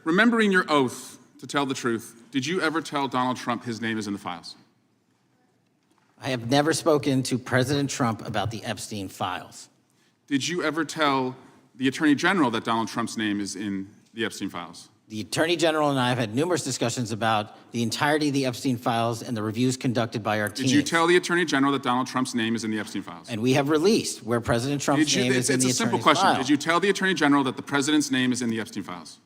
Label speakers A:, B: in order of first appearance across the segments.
A: remembering your oath to tell the truth, did you ever tell Donald Trump his name is in the files?
B: I have never spoken to President Trump about the Epstein files.
A: Did you ever tell the Attorney General that Donald Trump's name is in the Epstein files?
B: The Attorney General and I have had numerous discussions about the entirety of the Epstein files and the reviews conducted by our team.
A: Did you tell the Attorney General that Donald Trump's name is in the Epstein files?
B: And we have released where President Trump's name is in the Attorney's
A: It's a simple question.
B: file.
A: Did you tell the Attorney General that the President's name is in the Epstein files?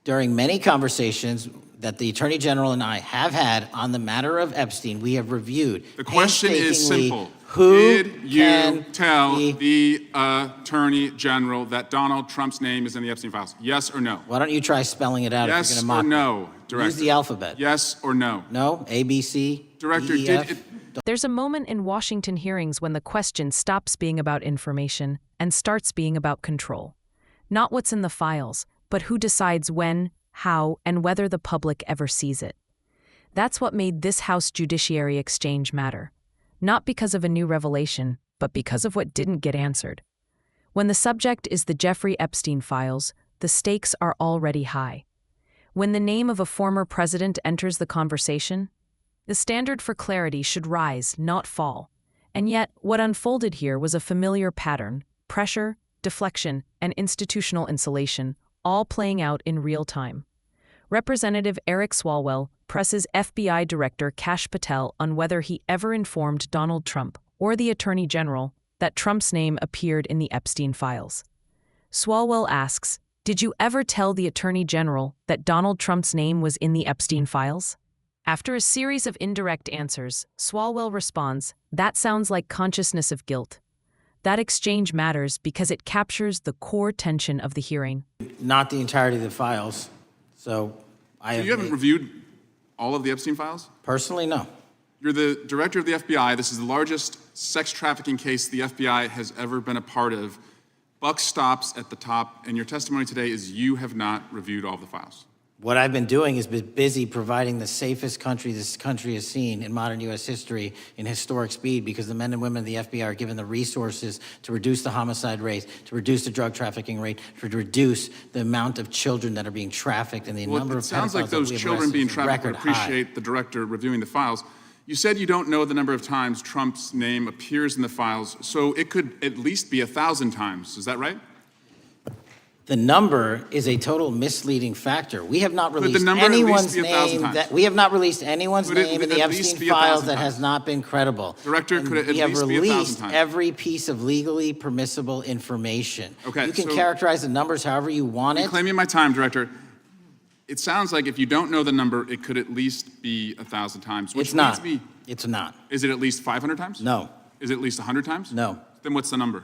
B: During many conversations that the Attorney General and I have had on the matter of Epstein, we have reviewed.
A: The question is simple.
B: Who
A: Did you tell the Attorney General that Donald Trump's name is in the Epstein files? Yes or no?
B: Why don't you try spelling it out if
A: Yes
B: you're
A: or
B: going to mock
A: no,
B: me?
A: Director?
B: Use the alphabet.
A: Yes or no?
B: No? A, B, C,
A: Director,
B: D, E, F?
C: There's a moment in Washington hearings when the question stops being about information and starts being about control. Not what's in the files, but who decides when, how, and whether the public ever sees it. That's what made this House Judiciary exchange matter. Not because of a new revelation, but because of what didn't get answered. When the subject is the Jeffrey Epstein files, the stakes are already high. When the name of a former president enters the conversation, the standard for clarity should rise, not fall. And yet, what unfolded here was a familiar pattern: pressure, deflection, and institutional insulation, all playing out in real time. Representative Eric Swalwell presses FBI Director KASH Patel on whether he ever informed Donald Trump or the Attorney General that Trump's name appeared in the Epstein files. Swalwell asks, "Did you ever tell the Attorney General that Donald Trump's name was in the Epstein files?" After a series of indirect answers, Swalwell responds, "That sounds like consciousness of guilt." That exchange matters because it captures the core tension of the hearing.
B: Not the entirety of the files. So
A: you haven't reviewed all of the Epstein files?
B: Personally, no.
A: You're the director of the FBI. This is the largest sex trafficking case the FBI has ever been a part of. Buck stops at the top, and your testimony today is you have not reviewed all of the files.
B: What I've been doing is been busy providing the safest country this country has seen in modern U.S. history in historic speed, because the men and women of the FBI are given the resources to reduce the homicide rate, to reduce the drug trafficking rate, to reduce the amount of children that are being trafficked and the number of pedophiles.
A: It sounds like those children being trafficked would appreciate the director reviewing the files. You said you don't know the number of times Trump's name appears in the files, so it could at least be 1,000 times. Is that right?
B: The number is a total misleading factor. We have not released
A: anyone's name
B: in the Epstein files that has not been credible.
A: Director, could it at least be 1,000 times?
B: We have released every piece of legally permissible information.
A: Okay,
B: you can characterize the numbers however you want it.
A: Reclaiming my time, Director. It sounds like if you don't know the number, it could at least be 1,000 times.
B: It's not. It's not.
A: Is it at least 500 times?
B: No.
A: Is it at least 100 times?
B: No.
A: Then what's the number?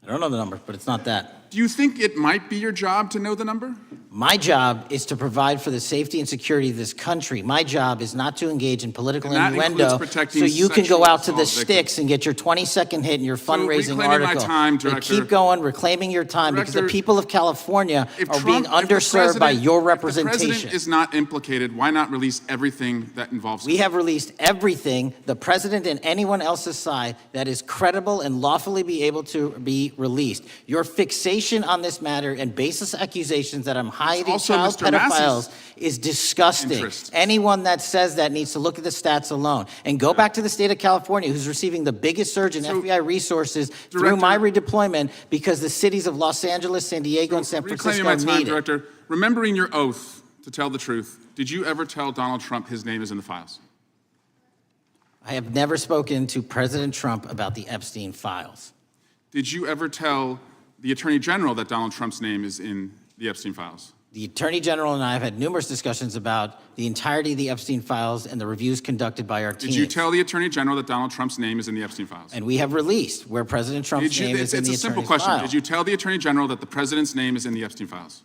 B: I don't know the number, but it's not that.
A: Do you think it might be your job to know the number?
B: My job is to provide for the safety and security of this country. My job is not to engage in political innuendo so you can go out to the sticks and get your 20-second hit in your fundraising article.
A: Director,
B: keep going, reclaiming your time, because the people of California are being underserved by your representation.
A: If the president is not implicated, why not release everything that involves him?
B: We have released everything, the president and anyone else's side, that is credible and lawfully be able to be released. Your fixation on this matter and baseless accusations that I'm hiding child pedophiles is disgusting. Anyone that says that needs to look at the stats alone and go back to the state of California, who's receiving the biggest surge in FBI resources through my redeployment, because the cities of Los Angeles, San Diego, and San Francisco need it.
A: Director, remembering your oath to tell the truth, did you ever tell Donald Trump his name is in the files?
B: I have never spoken to President Trump about the Epstein files.
A: Did you ever tell the Attorney General that Donald Trump's name is in the Epstein files?
B: The Attorney General and I have had numerous discussions about the entirety of the Epstein files and the reviews conducted by our team.
A: Did you tell the Attorney General that Donald Trump's name is in the Epstein files?
B: And we have released where President Trump's name is in the Attorney's file.
A: It's a simple question. Did you tell the Attorney General that the President's name is in the Epstein files?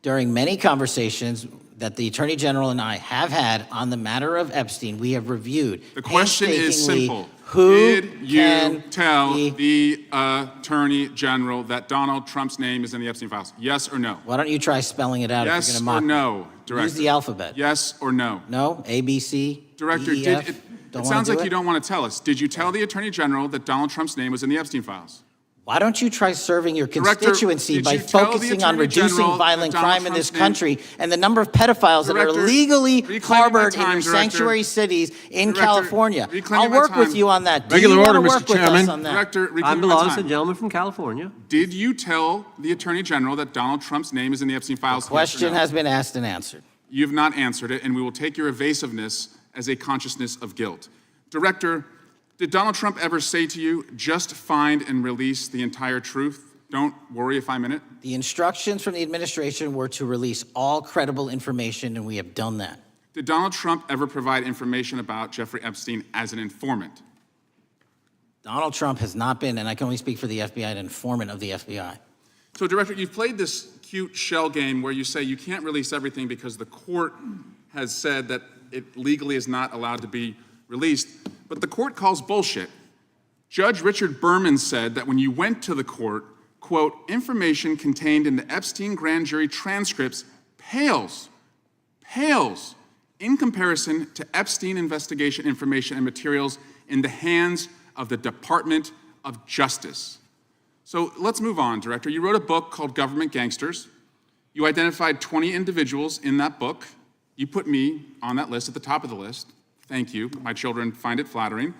B: During many conversations that the Attorney General and I have had on the matter of Epstein, we have reviewed.
A: The question is simple.
B: Who
A: did you tell the Attorney General that Donald Trump's name is in the Epstein files? Yes or no?
B: Why don't you try spelling it out if you're going to mock me?
A: Yes or no, Director?
B: Use the alphabet.
A: Yes or no?
B: No? A, B, C,
A: Director,
B: D, E, F?
A: it sounds like you don't want to tell us. Did you tell the Attorney General that Donald Trump's name was in the Epstein files?
B: Why don't you try serving your
A: Director,
B: constituency
A: did
B: by
A: you tell the
B: focusing on
A: Attorney
B: reducing
A: General
B: violent
A: that Donald
B: crime in this
A: Trump's name-
B: country and the number of pedophiles that are
A: Director,
B: illegally
A: reclaiming my
B: harbored in
A: time,
B: your
A: Director.
B: sanctuary cities in
A: Director,
B: California?
A: reclaiming
B: I'll
A: my
B: work with
A: time.
B: you on that. Do
D: Regular
B: you want
D: order,
B: to
D: Mr.
B: work with us
D: Chairman.
B: on that?
A: Director,
E: Time
A: reclaiming my
E: belongs to the
A: time.
E: gentleman from California.
A: Did you tell the Attorney General that Donald Trump's name is in the Epstein files? Yes or
B: Question
A: no?
B: has been asked and answered.
A: You've not answered it, and we will take your evasiveness as a consciousness of guilt. Director, did Donald Trump ever say to you, just find and release the entire truth? Don't worry if I'm in it.
B: The instructions from the administration were to release all credible information, and we have done that.
A: Did Donald Trump ever provide information about Jeffrey Epstein as an informant?
B: Donald Trump has not been, and I can only speak for the FBI, an informant of the FBI.
A: So, Director, you've played this cute shell game where you say you can't release everything because the court has said that it legally is not allowed to be released, but the court calls bullshit. Judge Richard Berman said that when you went to the court, quote, information contained in the Epstein grand jury transcripts pales in comparison to Epstein investigation information and materials in the hands of the Department of Justice. So let's move on, Director. You wrote a book called Government Gangsters. You identified 20 individuals in that book. You put me on that list at the top of the list. Thank you. My children find it flattering.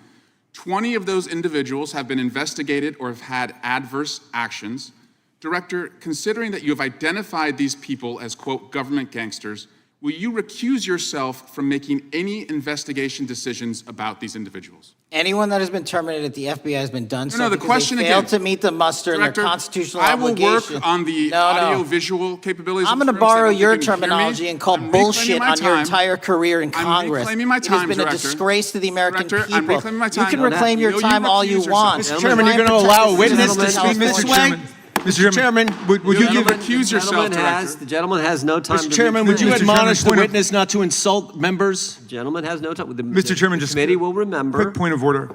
A: 20 of those individuals have been investigated or have had adverse actions. Director, considering that you have identified these people as, quote, government gangsters, will you recuse yourself from making any investigation decisions about these individuals?
B: Anyone that has been terminated at the FBI has been done so
A: the
B: because
A: question
B: they failed
A: again.
B: to meet the muster in
A: Director,
B: their constitutional
A: I will
B: obligation.
A: work on the
B: No.
A: audio-visual capabilities.
B: I'm
A: of
B: going to
A: the room, so I
B: borrow
A: don't think
B: your
A: you can hear me.
B: terminology and call
A: I'm reclaiming
B: bullshit
A: my
B: on your
A: time.
B: entire career in
A: I'm
B: Congress.
A: reclaiming my
B: It
A: time,
B: has been
A: Director.
B: a disgrace to the American
A: Director, I'm
B: people.
A: reclaiming my
B: You
A: time.
B: can
A: Will
B: reclaim your
A: you
B: time all
A: recuse
B: you
A: yourself?
B: want.
A: Mr.
D: Chairman, you're going to allow a witness to speak, Mr. Chairman? Mr. Chairman, would you
A: You'll
D: give...
A: recuse yourself,
E: The gentleman has no time to
D: Mr. Chairman, would you
E: recuse.
D: admonish the
F: point of-
D: witness not to insult members?
E: The gentleman has no time.
F: Mr. Chairman,
E: the
F: just
E: committee will remember.
F: Quick point of order.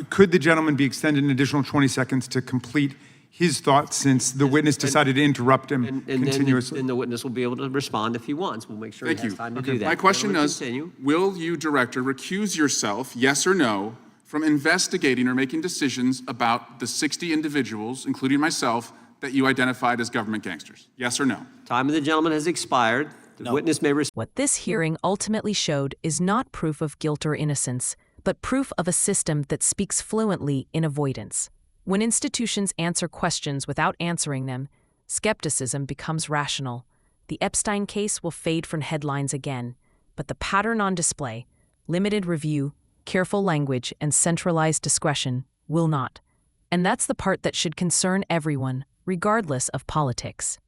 F: Could the gentleman be extended an additional 20 seconds to complete his thoughts since the witness decided to interrupt him
E: And
F: continuously?
E: then the witness will be able to respond if he wants. We'll make sure
A: Thank
E: he has
A: you.
E: time to do that.
A: My question
E: Gentleman,
A: is,
E: continue.
A: will you, Director, recuse yourself, yes or no, from investigating or making decisions about the 60 individuals, including myself, that you identified as government gangsters? Yes or no?
E: Time of the gentleman has expired. The witness may respond.
C: What this hearing ultimately showed is not proof of guilt or innocence, but proof of a system that speaks fluently in avoidance. When institutions answer questions without answering them, skepticism becomes rational. The Epstein case will fade from headlines again, but the pattern on display, limited review, careful language, and centralized discretion, will not. And that's the part that should concern everyone, regardless of politics.